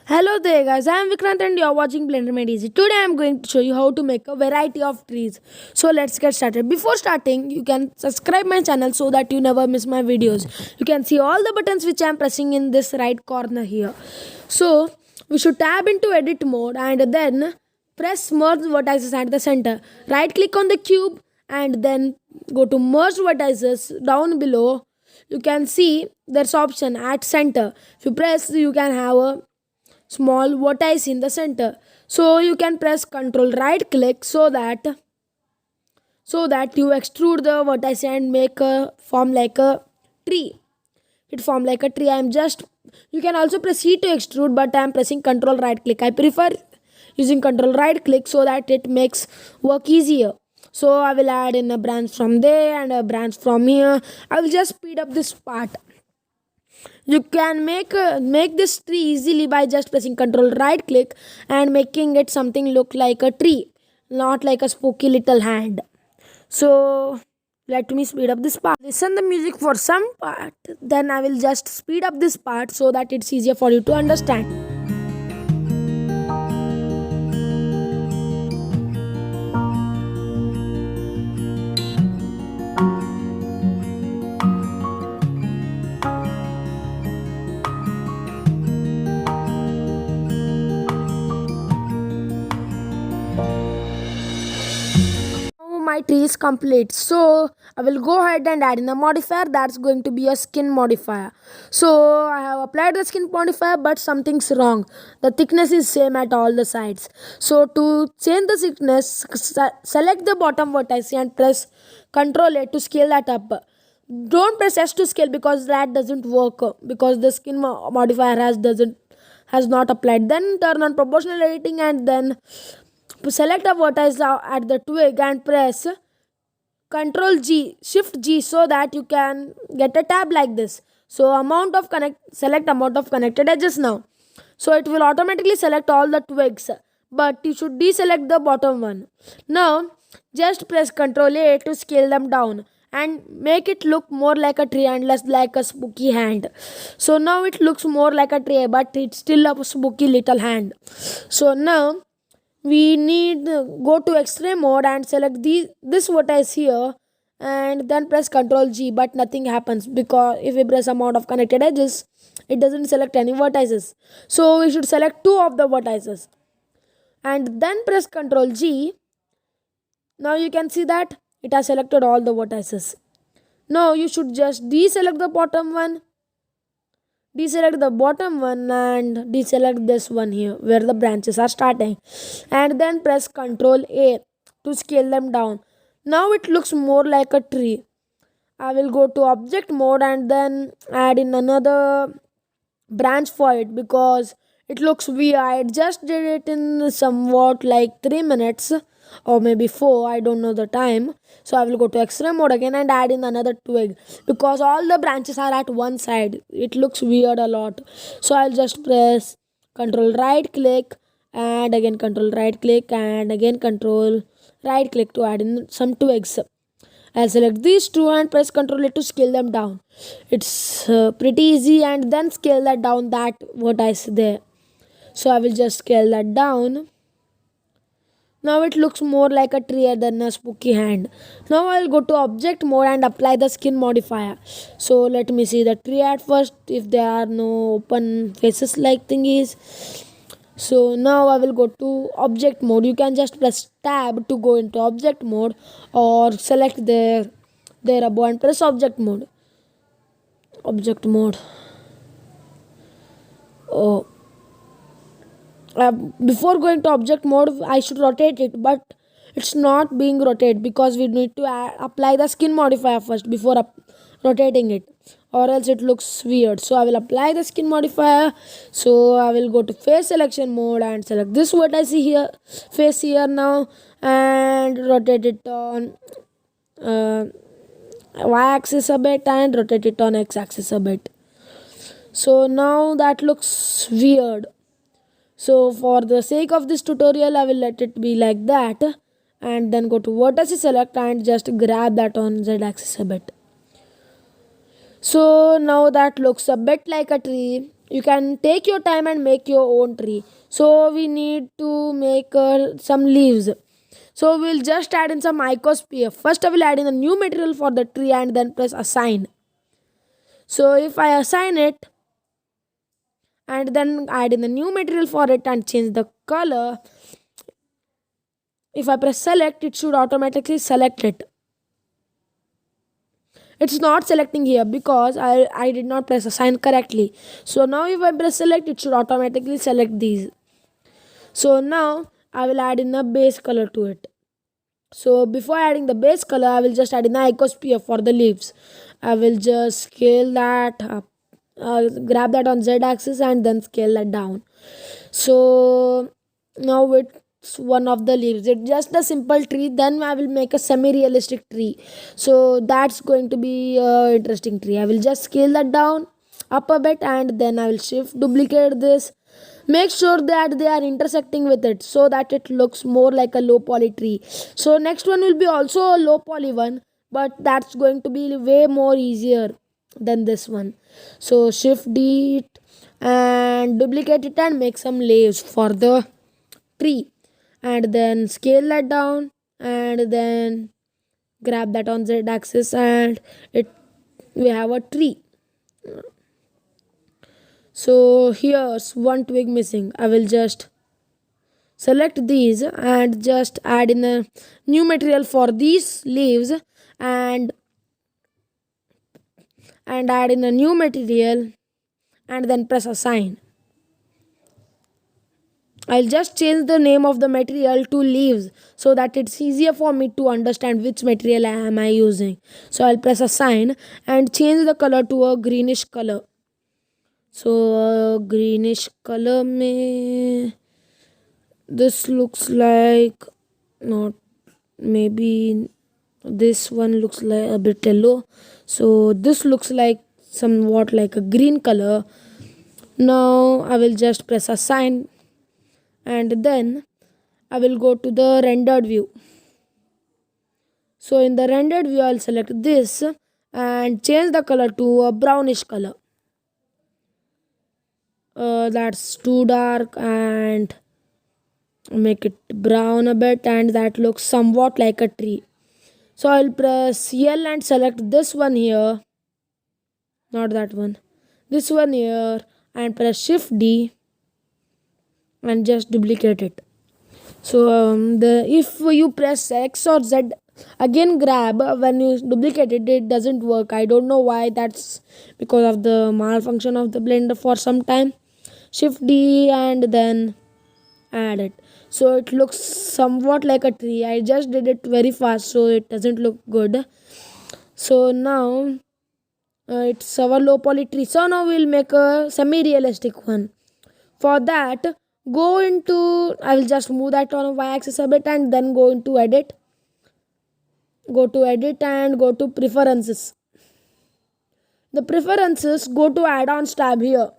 Hello there guys, I am Vikrant and you are watching Blender Made Easy. Today I am going to show you how to make a variety of trees. So let's get started. Before starting, you can subscribe my channel so that you never miss my videos. You can see all the buttons which I am pressing in this right corner here. So we should tab into edit mode and then press merge vertices at the center. Right click on the cube and then go to merge vertices down below. You can see there's option at center. If you press, you can have a small vertex in the center, so you can press ctrl right click so that you extrude the vertex and make a form like a tree. It form like a tree. You can also press E to extrude, but I am pressing ctrl right click. I prefer using ctrl right click so that it makes work easier. So I will add in a branch from there and a branch from here. I will just speed up this part. You can make this tree easily by just pressing ctrl right click and making it something look like a tree, not like a spooky little hand. So let me speed up this part. Listen the music for some part, then I will just speed up this part so that it's easier for you to understand. Now my tree is complete, so I will go ahead and add in a modifier that's going to be a skin modifier. So I have applied the skin modifier, but something's wrong. The thickness is same at all the sides. So to change the thickness, select the bottom vertex and press ctrl A to scale that up. Don't press S to scale because that doesn't work, because the skin modifier has not applied. Then turn on proportional editing and then select a vertex at the twig and press Ctrl G, Shift G, so that you can get a tab like this. So select amount of connected edges now. So it will automatically select all the twigs, but you should deselect the bottom one. Now just press Ctrl A to scale them down and make it look more like a tree and less like a spooky hand. So now it looks more like a tree, but it's still a spooky little hand. So now we need go to X-ray mode and select this vertex here and then press Ctrl G, but nothing happens because if we press amount of connected edges, it doesn't select any vertices. So we should select two of the vertices and then press Ctrl G. Now you can see that it has selected all the vertices. Now you should just deselect the bottom one, deselect the bottom one and deselect this one here where the branches are starting, and then press Ctrl A to scale them down. Now it looks more like a tree. I will go to object mode and then add in another branch for it because it looks weird. I just did it in somewhat like 3 minutes or maybe 4, I don't know the time. So I will go to X-ray mode again and add in another twig because all the branches are at one side. It looks weird a lot. So I'll just press Ctrl right click and again Ctrl right click and again Ctrl right click to add in some twigs. I'll select these two and press Ctrl A to scale them down. It's pretty easy, and then scale that down, that what I see there. So I will just scale that down. Now it looks more like a tree than a spooky hand. Now I'll go to object mode and apply the skin modifier. So let me see the tree at first if there are no open faces like thingies. So now I will go to object mode. You can just press tab to go into object mode or select there above and press object mode. Object mode. Oh, before going to object mode I should rotate it, but it's not being rotated because we need to apply the skin modifier first before rotating it, or else it looks weird. So I will apply the skin modifier. So I will go to face selection mode and select this what I see here, face here now, and rotate it on y-axis a bit and rotate it on x-axis a bit. So now that looks weird. So for the sake of this tutorial I will let it be like that and then go to vertex select and just grab that on z-axis a bit. So now that looks a bit like a tree. You can take your time and make your own tree. So we need to make some leaves. So we'll just add in some icosphere. First I will add in a new material for the tree and then press assign. So if I assign it and then add in the new material for it and change the color, if I press select, it should automatically select it. It's not selecting here because I did not press assign correctly. So now if I press select, it should automatically select these. So now I will add in a base color to it. So before adding the base color, I will just add in the icosphere for the leaves. I will just scale that up, grab that on Z axis and then scale that down. So now it's one of the leaves. It's just a simple tree. Then I will make a semi-realistic tree. So that's going to be a interesting tree. I will just scale that down up a bit and then I will shift duplicate this. Make sure that they are intersecting with it so that it looks more like a low poly tree. So next one will be also a low poly one, but that's going to be way more easier than this one. So shift D it and duplicate it and make some layers for the tree and then scale that down and then grab that on Z axis and it we have a tree. So here's one twig missing. I will just select these and just add in a new material for these leaves and add in a new material and then press assign. I'll just change the name of the material to leaves so that it's easier for me to understand which material am I using. So I'll press assign and change the color to a greenish color. So greenish color may this looks like not maybe this one looks like a bit yellow. So this looks like somewhat like a green color. Now I will just press assign and then I will go to the rendered view. So in the rendered view I'll select this and change the color to a brownish color. That's too dark and make it brown a bit and that looks somewhat like a tree. So I'll press L and select this one here, not that one, this one here and press shift D and just duplicate it. So the if you press X or Z again grab when you duplicate it, it doesn't work. I don't know why. That's because of the malfunction of the blender for some time. Shift D and then add it. So it looks somewhat like a tree. I just did it very fast so it doesn't look good. So now it's our low poly tree. So now we'll make a semi-realistic one. For that, go into, I will just move that on a y-axis a bit and then go into edit. Go to edit and go to preferences. The preferences, go to add-ons tab here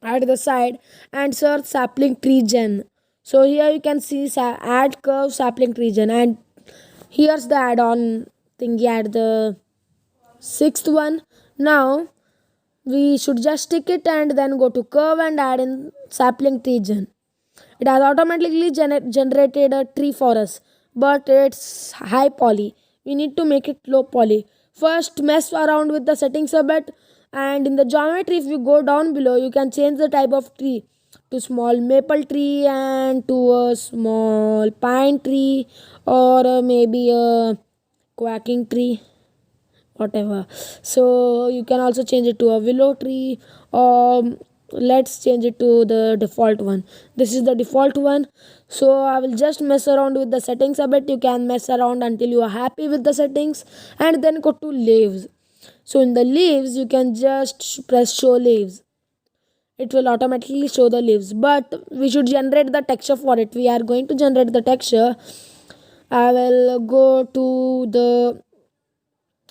at the side and search sapling tree gen. So here you can see add curve sapling tree gen and here's the add-on thingy at the sixth one. Now we should just stick it and then go to curve and add in sapling tree gen. It has automatically generated a tree for us, but it's high poly. We need to make it low poly. First mess around with the settings a bit and in the geometry if you go down below you can change the type of tree to small maple tree and to a small pine tree or maybe a quacking tree, whatever. So you can also change it to a willow tree or let's change it to the default one. This is the default one. So I will just mess around with the settings a bit. You can mess around until you are happy with the settings and then go to leaves. So in the leaves you can just press show leaves. It will automatically show the leaves, but we should generate the texture for it. We are going to generate the texture. I will go to the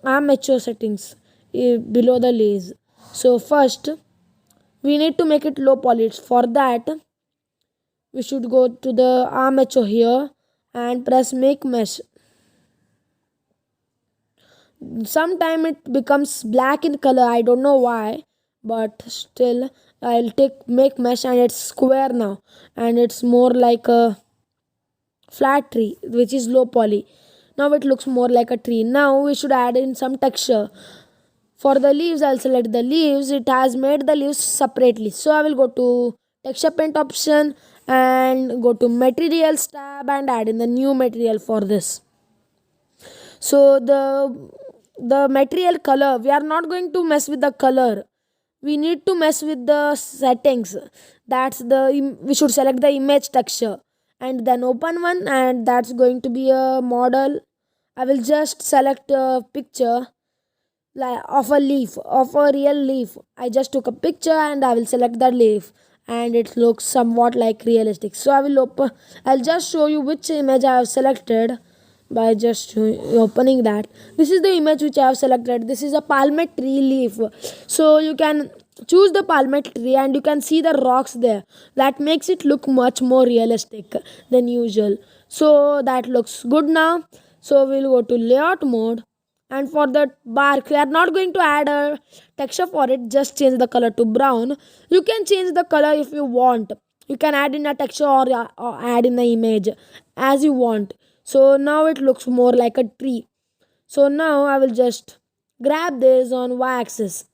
armature settings below the leaves. So first we need to make it low poly. For that we should go to the armature here and press make mesh. Sometime it becomes black in color, I don't know why, but still I'll make mesh and it's square now, and it's more like a flat tree which is low poly. Now it looks more like a tree. Now we should add in some texture. For the leaves, I'll select the leaves. It has made the leaves separately. So I will go to texture paint option and go to materials tab and add in the new material for this. So the material color, we are not going to mess with the color. We need to mess with the settings. That's we should select the image texture and then open one, and that's going to be a model. I will just select a picture like of a leaf, of a real leaf. I just took a picture and I will select the leaf, and it looks somewhat like realistic. So I will open, I'll just show you which image I have selected by just opening that. This is the image which I have selected. This is a palmet tree leaf. So you can choose the palmet tree and you can see the rocks there. That makes it look much more realistic than usual. So that looks good now. So we'll go to layout mode, and for the bark we are not going to add a texture for it, just change the color to brown. You can change the color if you want. You can add in a texture or add in the image as you want. So now it looks more like a tree. So now I will just grab this on y axis.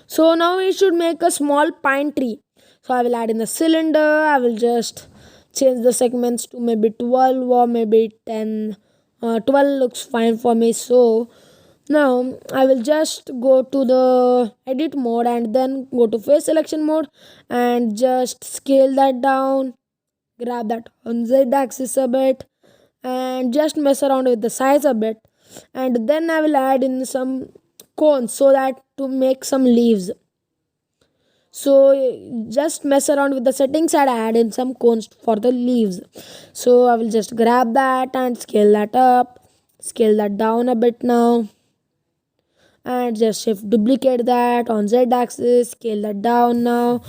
So now we should make a small pine tree. So I will add in the cylinder. I will just change the segments to maybe 12 or maybe 10. 12 looks fine for me. So now I will just go to the edit mode and then go to face selection mode and just scale that down. Grab that on z axis a bit and just mess around with the size a bit, and then I will add in some cones so that to make some leaves. So just mess around with the settings and add in some cones for the leaves. So I will just grab that and scale that up, scale that down a bit now, and just shift duplicate that on z axis, scale that down now,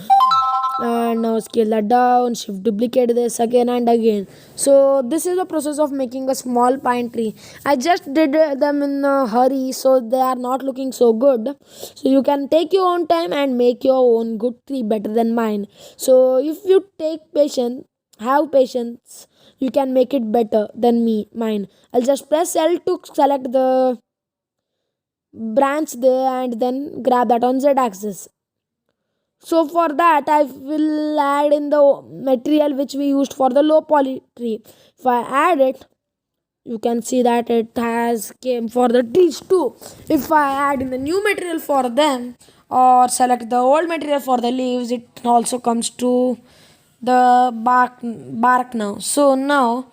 and now scale that down, shift duplicate this again and again. So this is the process of making a small pine tree. I just did them in a hurry, so they are not looking so good. So you can take your own time and make your own good tree better than mine. So if you take patience, have patience, you can make it better than mine. I'll just press L to select the branch there and then grab that on z axis. So for that I will add in the material which we used for the low poly tree. If I add it, you can see that it has came for the trees too. If I add in the new material for them or select the old material for the leaves, it also comes to the bark now. So now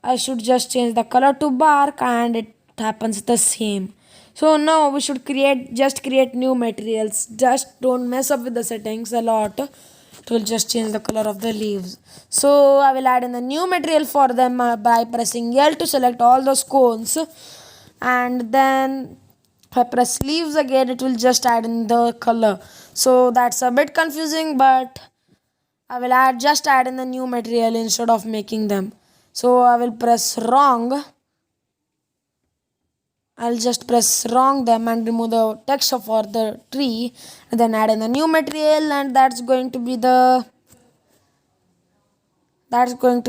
I should just change the color to bark and it happens the same. So now we should create new materials. Just don't mess up with the settings a lot. It will just change the color of the leaves. So I will add in the new material for them by pressing L to select all those cones, and then if I press leaves again, it will just add in the color. So that's a bit confusing, but I will just add in the new material instead of making them. So I will press wrong. I'll just press wrong them and remove the texture for the tree, and then add in the new material, and that's going to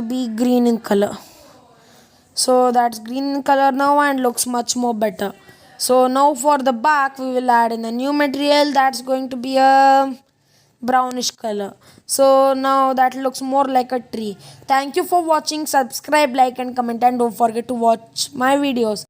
be green in color. So that's green in color now and looks much more better. So now for the back we will add in a new material that's going to be a brownish color. So now that looks more like a tree. Thank you for watching. Subscribe, like and comment, and don't forget to watch my videos.